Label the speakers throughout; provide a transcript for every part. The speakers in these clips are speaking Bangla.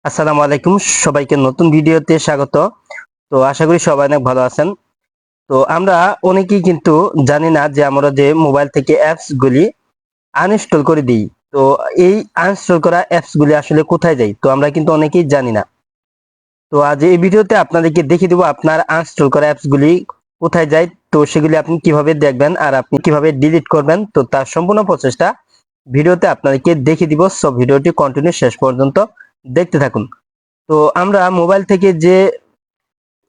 Speaker 1: আসসালামু আলাইকুম, সবাইকে নতুন ভিডিওতে স্বাগত। তো আশা করি সবাই অনেক ভালো আছেন। তো আমরা অনেকেই কিন্তু জানি না যে আমরা যে মোবাইল থেকে অ্যাপস গুলি আনইনস্টল করে দিই। তো এই আনইনস্টল করা অ্যাপস গুলি আসলে কোথায় যায়, তো আমরা কিন্তু অনেকেই জানি না। তো আজ এই ভিডিওতে আপনাদেরকে দেখিয়ে দেবো আপনার আনইনস্টল করা অ্যাপস গুলি কোথায় যায়, তো সেগুলি আপনি কিভাবে দেখবেন আর আপনি কিভাবে ডিলিট করবেন, তো তার সম্পূর্ণ প্রসেসটা ভিডিওতে আপনাদেরকে দেখিয়ে দিব। সব ভিডিওটি কন্টিনিউ শেষ পর্যন্ত দেখতে থাকুন। তো আমরা মোবাইল থেকে যে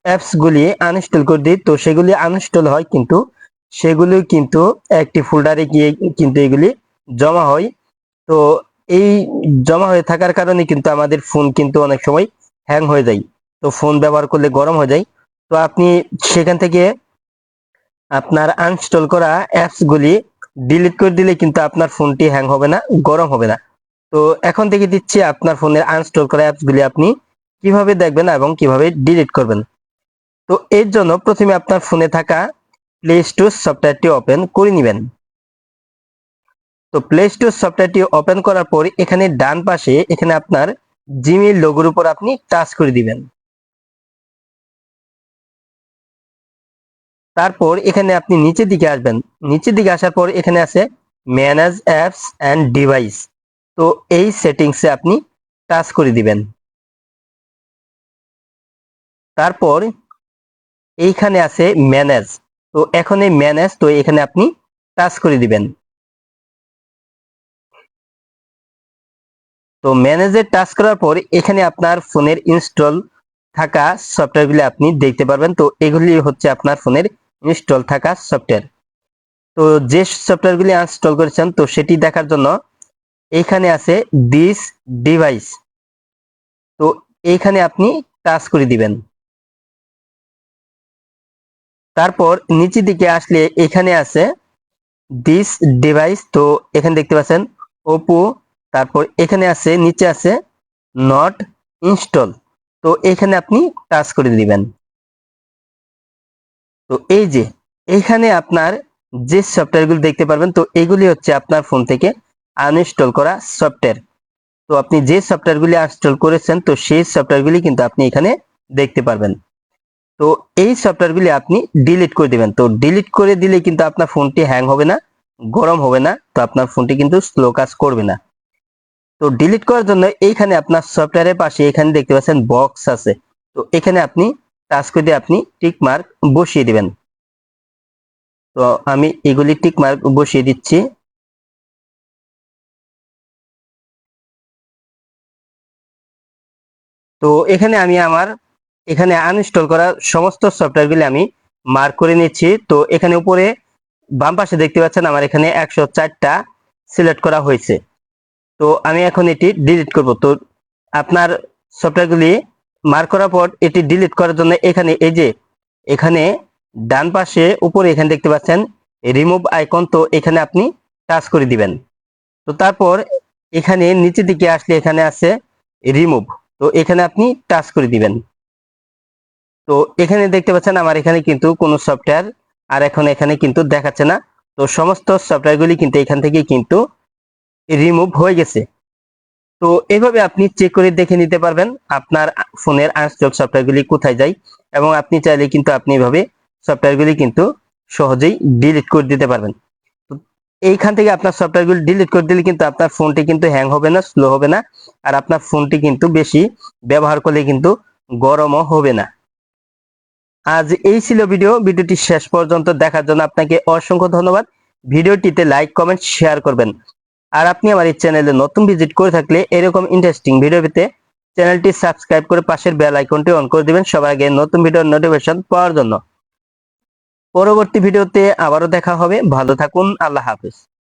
Speaker 1: অ্যাপস গুলি আনইনস্টল করে দিই, তো সেগুলি আনইনস্টল হয়, কিন্তু সেগুলি কিন্তু একটি ফোল্ডারে গিয়ে কিন্তু এগুলি জমা হয়। তো এই জমা হয়ে থাকার কারণে কিন্তু আমাদের ফোন কিন্তু অনেক সময় হ্যাং হয়ে যায়। তো ফোন ব্যবহার করলে গরম হয়ে যায়। তো আপনি সেখান থেকে আপনার আনইনস্টল করা অ্যাপস গুলি ডিলিট করে দিলে কিন্তু আপনার ফোনটি হ্যাং হবে না, গরম হবে না। তো এখন থেকে দিচ্ছি আপনার ফোনের আনইনস্টল করা অ্যাপস গুলি আপনি কিভাবে দেখবেন এবং কিভাবে ডিলিট করবেন। তো এর জন্য প্রথমে আপনার ফোনে থাকা প্লে স্টোর সফটওয়্যারটি ওপেন করে নেবেন। তো প্লে স্টোর সফটওয়্যারটি ওপেন করার পর এখানে ডান পাশে এখানে আপনার জিমেইল লোগোর উপর আপনি টাচ করে দিবেন। তারপর এখানে আপনি নিচের দিকে আসবেন। নিচের দিকে আসার পর এখানে আছে ম্যানেজ অ্যাপস অ্যান্ড ডিভাইস। তো এই সেটিংসে আপনি টাচ করে দিবেন। তারপর এইখানে আছে ম্যানেজ। তো এখন এই ম্যানেজ, তো এখানে আপনি টাচ করে দিবেন। তো ম্যানেজে টাচ করার পর এখানে আপনার ফোনের ইনস্টল থাকা সফটওয়্যারগুলি আপনি দেখতে পারবেন। তো এগুলি হচ্ছে আপনার ফোনের ইনস্টল থাকা সফটওয়্যার। তো যে সফটওয়্যারগুলি ইনস্টল করেছেন, তো সেটি দেখার জন্য এইখানে আছে দিস ডিভাইস। তো এইখানে আপনি টাচ করে দিবেন। তারপর নিচের দিকে আসলে এখানে আছে দিস ডিভাইস। তো এখানে দেখতে পাচ্ছেন ওপো। তারপর এখানে আছে নিচে আছে নট ইনস্টল। তো এখানে আপনি টাচ করে দিবেন। তো এই যে এখানে আপনার যে সফটওয়্যারগুলো দেখতে পারবেন, তো এগুলি হচ্ছে আপনার ফোন থেকে আনইনস্টল করা সফটওয়্যার। তো আপনি যে সফটওয়্যারগুলি ইনস্টল করেছেন, তো সেই সফটওয়্যারগুলি কিন্তু আপনি এখানে দেখতে পারবেন। তো এই সফটওয়্যারগুলি আপনি ডিলিট করে দিবেন। তো ডিলিট করে দিলে কিন্তু আপনার ফোনটি হ্যাং হবে না, গরম হবে না, তো আপনার ফোনটি কিন্তু স্লো কাজ করবে না। তো ডিলিট করার জন্য এইখানে আপনার সফটওয়্যারের পাশে এখানে দেখতে পাচ্ছেন বক্স আছে। তো এখানে আপনি টাচ করে দিয়ে আপনি টিক মার্ক বসিয়ে দিবেন। তো আমি এগুলি টিক মার্ক বসিয়ে দিচ্ছি। তো এখানে আমি আমার এখানে আনইনস্টল করা সমস্ত সফটওয়্যারগুলি আমি মার্ক করে নিচ্ছি। তো এখানে উপরে বাম পাশে দেখতে পাচ্ছেন আমার এখানে 104টা সিলেক্ট করা হয়েছে। তো আমি এখন এটি ডিলিট করব। তো আপনার সফটওয়্যারগুলি মার্ক করার পর এটি ডিলিট করার জন্য এখানে এই যে এখানে ডান পাশে উপরে এখানে দেখতে পাচ্ছেন রিমুভ আইকন। তো এখানে আপনি টাচ করে দিবেন। তো তারপর এখানে নিচের দিকে আসলে এখানে আছে রিমুভ। তো এখানে আপনি টাচ করে দিবেন। তো এখানে দেখতে পাচ্ছেন আমার এখানে কিন্তু কোনো সফটওয়্যার আর এখন এখানে কিন্তু দেখাচ্ছে না। তো সমস্ত সফটওয়্যারগুলি কিন্তু এখান থেকে কিন্তু রিমুভ হয়ে গেছে। তো এভাবে আপনি চেক করে দেখে নিতে পারবেন আপনার ফোনের আনইনস্টল সফটওয়্যারগুলি কোথায় যায়, এবং আপনি চাইলে কিন্তু আপনি এভাবে সফটওয়্যারগুলি কিন্তু সহজেই ডিলিট করে দিতে পারবেন। তো এইখান থেকে আপনার সফটওয়্যারগুলি ডিলিট করে দিলে কিন্তু আপনার ফোনটি কিন্তু হ্যাং হবে না, স্লো হবে না, আর আপনার ফোনটি কিন্তু বেশি ব্যবহার করলে কিন্তু গরমও হবে না। আজ এই ছিল ভিডিওটি শেষ পর্যন্ত দেখার জন্য আপনাকে অসংখ্য ধন্যবাদ। ভিডিওটিতে লাইক কমেন্ট শেয়ার করবেন। আর আপনি আমার এই চ্যানেলে নতুন ভিজিট করে থাকলে এরকম ইন্টারেস্টিং ভিডিও পেতে চ্যানেলটি সাবস্ক্রাইব করে পাশের বেল আইকনটি অন করে দিবেন সবার আগে নতুন ভিডিওর নোটিফিকেশন পাওয়ার জন্য। পরবর্তী ভিডিওতে আবারও দেখা হবে। ভালো থাকুন। আল্লাহ হাফেজ।